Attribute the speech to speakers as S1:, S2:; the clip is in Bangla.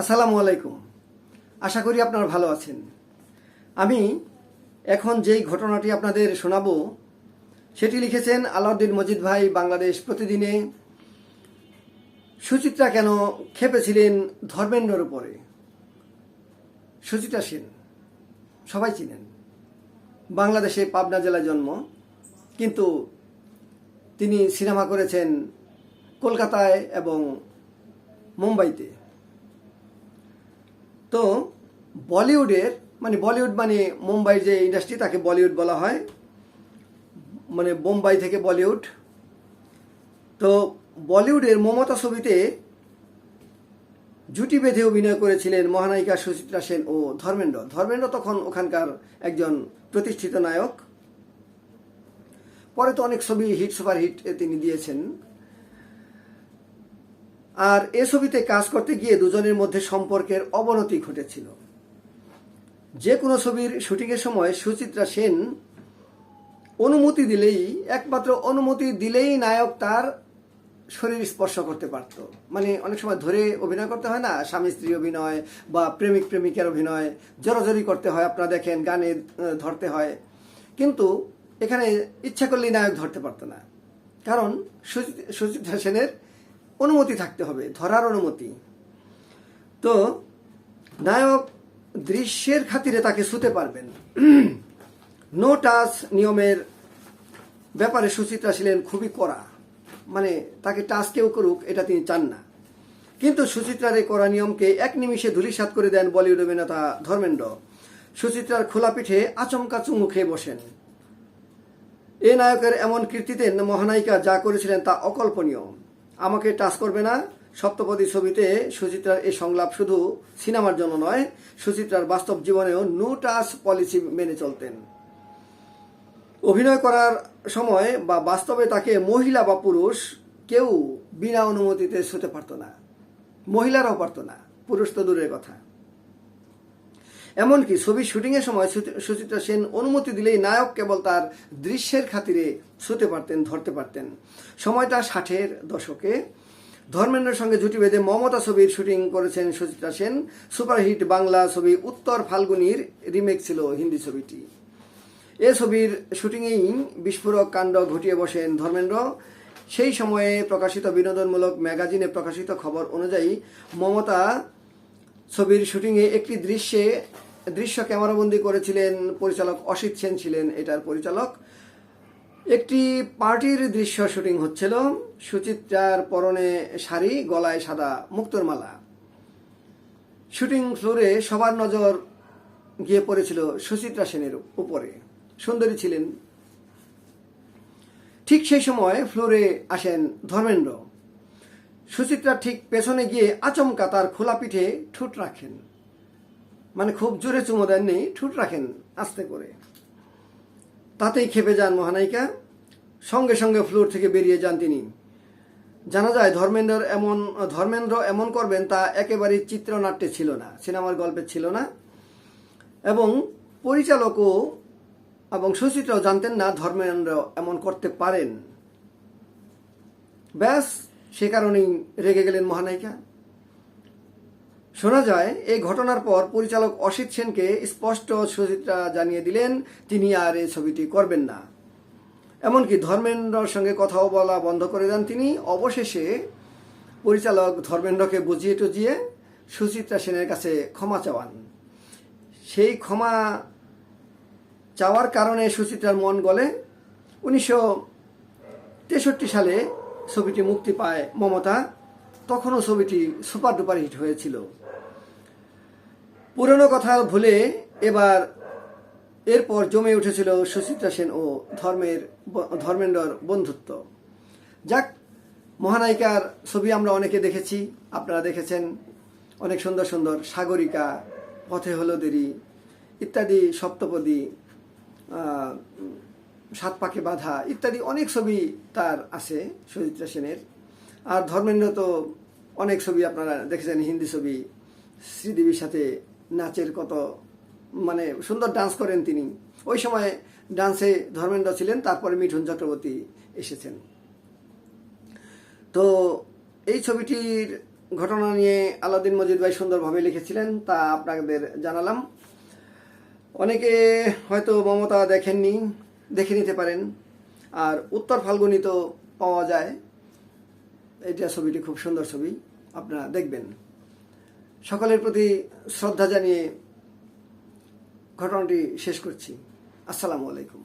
S1: আসসালামু আলাইকুম। আশা করি আপনারা ভালো আছেন। আমি এখন যেই ঘটনাটি আপনাদের শোনাবো সেটি লিখেছেন আলাউদ্দিন মজিদ ভাই বাংলাদেশ প্রতিদিনে। সুচিত্রা কেন খেপেছিলেন ধর্মেন্দ্রর উপরে। সুচিত্রা সেন সবাই চিনেন, বাংলাদেশে পাবনা জেলায় জন্ম, কিন্তু তিনি সিনেমা করেছেন কলকাতায় এবং মুম্বাইতে। তো বলিউডের বলিউড মানে মুম্বাইয়ের যে ইন্ডাস্ট্রি তাকে বলিউড বলা হয়, মানে বোম্বাই থেকে বলিউড। তো বলিউডের মমতা ছবিতে জুটি বেঁধে অভিনয় করেছিলেন মহানায়িকা সুচিত্রা সেন ও ধর্মেন্দ্র। ধর্মেন্দ্র তখন ওখানকার একজন প্রতিষ্ঠিত নায়ক। পরে তো অনেক ছবি হিট সুপার হিট তিনি দিয়েছেন। আর এ ছবিতে কাজ করতে গিয়ে দুজনের মধ্যে সম্পর্কের অবনতি ঘটেছিল। যে কোনো ছবির শুটিংয়ের সময় সুচিত্রা সেন অনুমতি দিলেই, একমাত্র অনুমতি দিলেই নায়ক তার শরীর স্পর্শ করতে পারত। মানে অনেক সময় ধরে অভিনয় করতে হয় না, স্বামী স্ত্রী অভিনয় বা প্রেমিক প্রেমিকার অভিনয়, জড়াজড়ি করতে হয়, আপনারা দেখেন গানে ধরতে হয়, কিন্তু এখানে ইচ্ছা করলেই নায়ক ধরতে পারত না, কারণ সুচিত্রা সেনের অনুমতি থাকতে হবে, ধরার অনুমতি। তো নায়ক দৃশ্যের খাতিরে তাকে ছুঁতে পারবেন। নো টাচ নিয়মের ব্যাপারে সুচিত্রা ছিলেন খুবই কড়া, মানে তাকে টাচ কেউ করুক এটা তিনি চান না। কিন্তু সুচিত্রার এই কড়া নিয়মকে এক নিমিষে ধূলিসাৎ করে দেন বলিউড অভিনেতা ধর্মেন্দ্র। সুচিত্রার খোলা পিঠে আচমকা চুমু খেয়ে বসেন। এ নায়কের এমন কীর্তিতে মহানায়িকা যা করেছিলেন তা অকল্পনীয়। আমাকে টাচ করবে না, সপ্তপদী ছবিতে সুচিত্রার এই সংলাপ শুধু সিনেমার জন্য নয়, সুচিত্রার বাস্তব জীবনেও নো টাচ পলিসি মেনে চলতেন। অভিনয় করার সময় বা বাস্তবে তাকে মহিলা বা পুরুষ কেউ বিনা অনুমতিতে ছুঁতে পারত না, মহিলারাও পারত না, পুরুষ তো দূরের কথা। এমনকি ছবির শুটিংয়ের সময় সুচিত্রা সেন অনুমতি দিলেই নায়ক কেবল তার দৃশ্যের খাতিরে ছুঁতে পারতেন, ধরতে পারতেন। সময়টা 60-এর দশকে। ধর্মেন্দ্রের সঙ্গে জুটি বেঁধে মমতা ছবির শুটিং করেছেন সুচিত্রা সেন। সুপারহিট বাংলা ছবি উত্তর ফাল্গুনির রিমেক ছিল হিন্দি ছবিটি। এ ছবির শুটিংয়েই বিস্ফোরক কাণ্ড ঘটিয়ে বসেন ধর্মেন্দ্র। সেই সময়ে প্রকাশিত বিনোদনমূলক ম্যাগাজিনে প্রকাশিত খবর অনুযায়ী মমতা ছবির শুটিংয়ে একটি দৃশ্য ক্যামেরাবন্দি করেছিলেন পরিচালক অসিত সেন ছিলেন এটার পরিচালক। একটি পার্টির দৃশ্য শুটিং হচ্ছিল। সুচিত্রার পরনে শাড়ি, গলায় সাদা মুক্তোর মালা। শুটিং ফ্লোরে সবার নজর গিয়ে পড়েছিল সুচিত্রা সেনের উপরে, সুন্দরী ছিলেন। ঠিক সেই সময় ফ্লোরে আসেন ধর্মেন্দ্র। সুচিত্রার ঠিক পেছনে গিয়ে আচমকা তার খোলা পিঠে ঠোঁট রাখেন, মানে খুব জোরে চুমো দেননি, ঠোঁট রাখেন আস্তে করে। তাতেই খেপে যান মহানায়িকা, সঙ্গে সঙ্গে ফ্লোর থেকে বেরিয়ে যান তিনি। জানা যায় ধর্মেন্দ্র এমন করবেন তা একেবারেই চিত্রনাট্যে ছিল না, সিনেমার গল্পে ছিল না, এবং পরিচালকও এবং সুচিত্রাও জানতেন না ধর্মেন্দ্র এমন করতে পারেন। ব্যাস, সে কারণেই রেগে গেলেন মহানায়িকা। শোনা যায় এই ঘটনার পর পরিচালক অসিত সেনকে স্পষ্ট সুচিত্রা জানিয়ে দিলেন তিনি আর এই ছবিটি করবেন না। এমনকি ধর্মেন্দ্রর সঙ্গে কথাও বলা বন্ধ করে দেন তিনি। অবশেষে পরিচালক ধর্মেন্দ্রকে বুঝিয়ে টুজিয়ে সুচিত্রা সেনের কাছে ক্ষমা চাওয়ান। সেই ক্ষমা চাওয়ার কারণে সুচিত্রার মন গলে। 1963 সালে ছবিটি মুক্তি পায় মমতা। তখনও ছবিটি সুপার ডুপার হিট হয়েছিল। পুরনো কথা ভুলে এরপর জমে উঠেছিল সুচিত্রা সেন ও ধর্মেন্দ্রর বন্ধুত্ব। যাক, মহানায়িকার ছবি আমরা অনেকে দেখেছি, আপনারা দেখেছেন, অনেক সুন্দর সুন্দর, সাগরিকা, পথে হলো দেরি ইত্যাদি, সপ্তপদী, সাত পাকে বাঁধা ইত্যাদি অনেক ছবি তার আছে সুচিত্রা সেনের। আর ধর্মেন্দ্র তো অনেক ছবি আপনারা দেখেছেন, হিন্দি ছবি, শ্রীদেবীর সাথে নাচের কত সুন্দর ডান্স করেন তিনি। ওই সময় ডান্সে ধর্মেন্দ্র ছিলেন, তারপরে মিঠুন চক্রবর্তী এসেছেন। তো এই ছবিটির ঘটনা নিয়ে আলাউদ্দিন মজিদ ভাই সুন্দরভাবে লিখেছিলেন, তা আপনাদের জানালাম। অনেকে হয়তো মমতা দেখেননি, দেখে নিতে পারেন। আর উত্তর ফাল্গুনী তো পাওয়া যায়, এটা ছবিটি খুব সুন্দর ছবি, আপনারা দেখবেন। সকলের প্রতি শ্রদ্ধা জানিয়ে ঘটনাটি শেষ করছি। আসসালামু আলাইকুম।